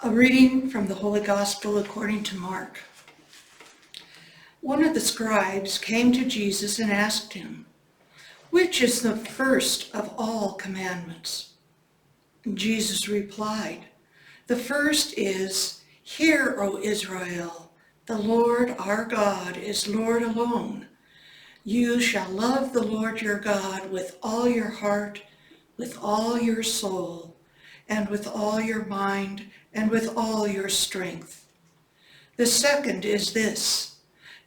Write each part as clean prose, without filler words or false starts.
A reading from the Holy Gospel according to Mark. One of the scribes came to Jesus and asked him, "Which is the first of all commandments?" And Jesus replied, "The first is, 'Hear, O Israel, the Lord our God is Lord alone. You shall love the Lord your God with all your heart, with all your soul, and with all your mind, and with all your strength. The second is this,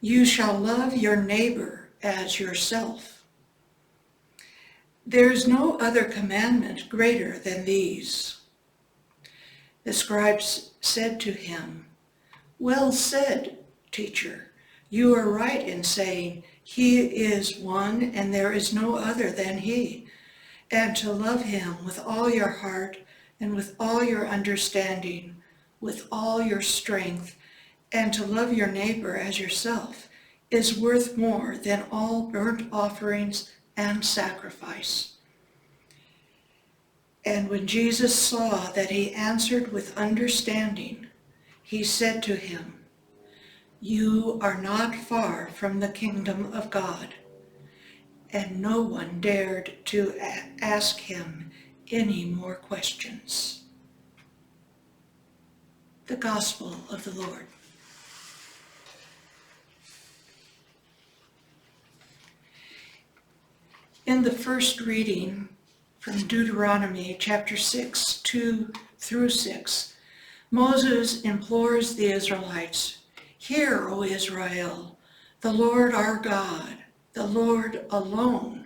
you shall love your neighbor as yourself. There is no other commandment greater than these." The scribes said to him, "Well said, teacher. You are right in saying, 'He is one and there is no other than He,' and to love Him with all your heart and with all your understanding, with all your strength, and to love your neighbor as yourself is worth more than all burnt offerings and sacrifice." And when Jesus saw that he answered with understanding, he said to him, "You are not far from the kingdom of God." And no one dared to ask him any more questions. The Gospel of the Lord. In the first reading from Deuteronomy chapter 6, 2 through 6, Moses implores the Israelites, "Hear, O Israel, the Lord our God, the Lord alone.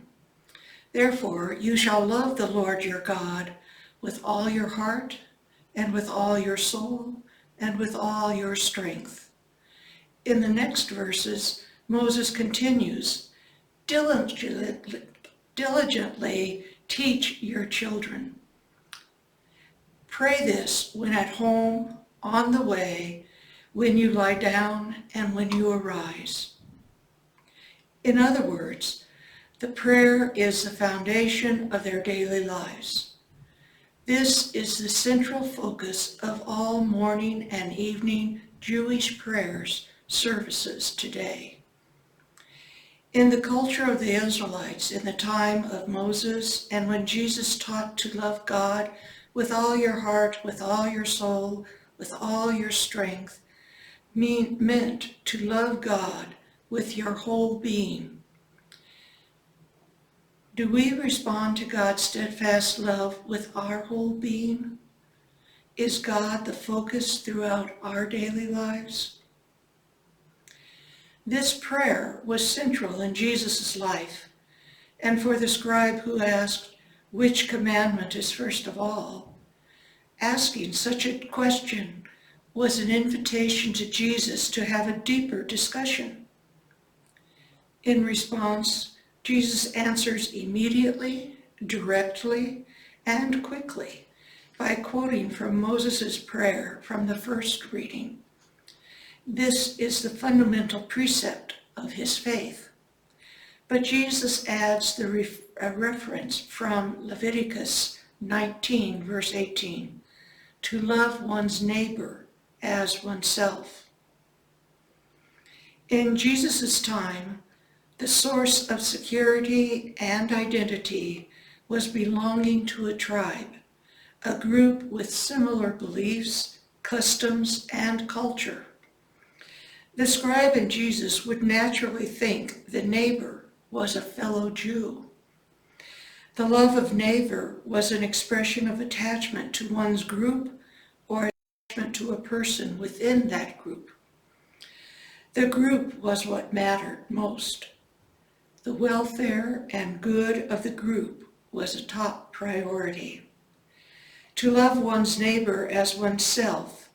Therefore you shall love the Lord your God with all your heart, and with all your soul, and with all your strength." In the next verses, Moses continues, diligently teach your children. Pray this when at home, on the way, when you lie down, and when you arise. In other words, the prayer is the foundation of their daily lives. This is the central focus of all morning and evening Jewish prayers services today. In the culture of the Israelites in the time of Moses, and when Jesus taught to love God with all your heart, with all your soul, with all your strength, meant to love God with your whole being. Do we respond to God's steadfast love with our whole being? Is God the focus throughout our daily lives? This prayer was central in Jesus' life, and for the scribe who asked, "Which commandment is first of all?" asking such a question was an invitation to Jesus to have a deeper discussion. In response, Jesus answers immediately, directly, and quickly by quoting from Moses' prayer from the first reading. This is the fundamental precept of his faith. But Jesus adds a reference from Leviticus 19, verse 18, to love one's neighbor as oneself. In Jesus' time, the source of security and identity was belonging to a tribe, a group with similar beliefs, customs, and culture. The scribe and Jesus would naturally think the neighbor was a fellow Jew. The love of neighbor was an expression of attachment to one's group or attachment to a person within that group. The group was what mattered most. The welfare and good of the group was a top priority. To love one's neighbor as oneself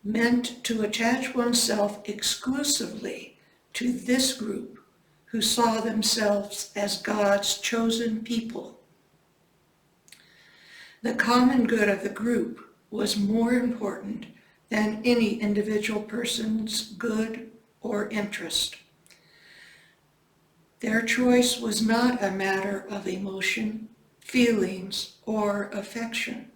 meant to attach oneself exclusively to this group who saw themselves as God's chosen people. The common good of the group was more important than any individual person's good or interest. Their choice was not a matter of emotion, feelings, or affection.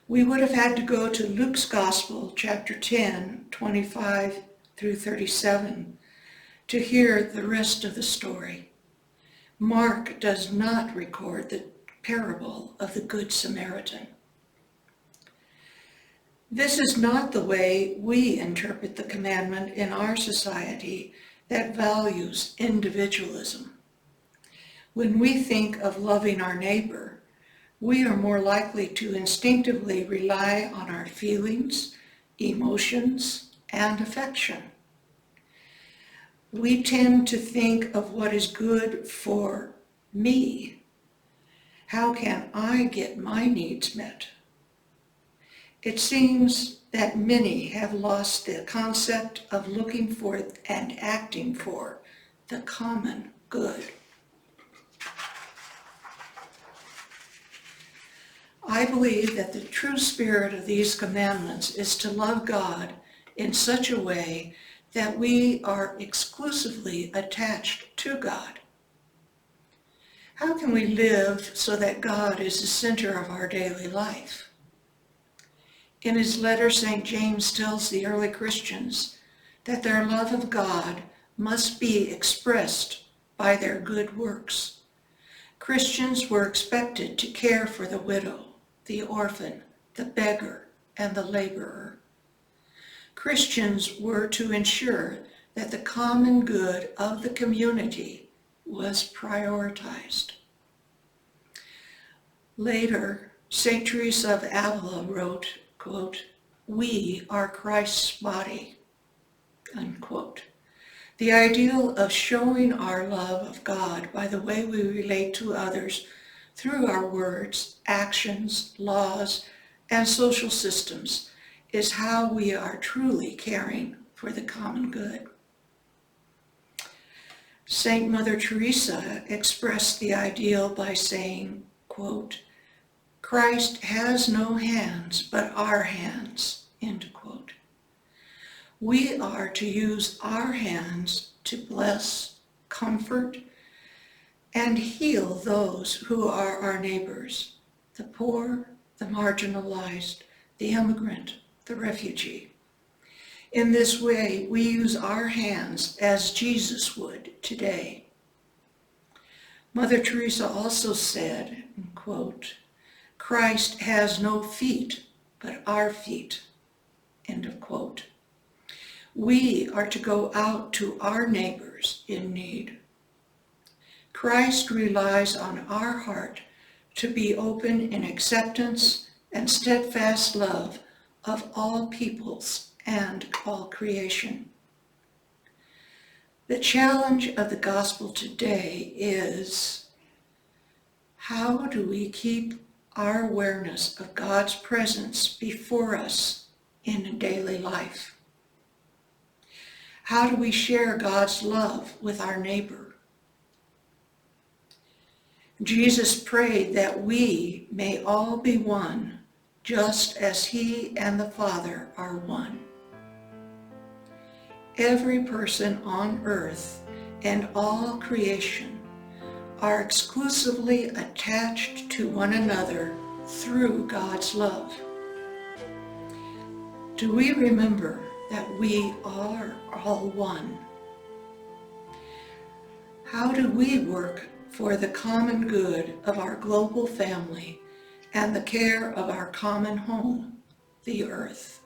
We would have had to go to Luke's Gospel, chapter 10, 25 through 37, to hear the rest of the story. Mark does not record the parable of the Good Samaritan. This is not the way we interpret the commandment in our society that values individualism. When we think of loving our neighbor, we are more likely to instinctively rely on our feelings, emotions, and affection. We tend to think of what is good for me. How can I get my needs met? It seems that many have lost the concept of looking for and acting for the common good. I believe that the true spirit of these commandments is to love God in such a way that we are exclusively attached to God. How can we live so that God is the center of our daily life? In his letter, St. James tells the early Christians that their love of God must be expressed by their good works. Christians were expected to care for the widow, the orphan, the beggar, and the laborer. Christians were to ensure that the common good of the community was prioritized. Later, St. Teresa of Avila wrote, quote, "We are Christ's body," unquote. The ideal of showing our love of God by the way we relate to others through our words, actions, laws, and social systems is how we are truly caring for the common good. Saint Mother Teresa expressed the ideal by saying, quote, "Christ has no hands but our hands," end quote. We are to use our hands to bless, comfort, and heal those who are our neighbors, the poor, the marginalized, the immigrant, the refugee. In this way, we use our hands as Jesus would today. Mother Teresa also said, quote, "Christ has no feet but our feet," end of quote. We are to go out to our neighbors in need. Christ relies on our heart to be open in acceptance and steadfast love of all peoples and all creation. The challenge of the gospel today is, how do we keep our awareness of God's presence before us in daily life? How do we share God's love with our neighbor? Jesus prayed that we may all be one, just as he and the Father are one. Every person on earth and all creation are exclusively attached to one another through God's love. Do we remember that we are all one? How do we work for the common good of our global family and the care of our common home, the earth?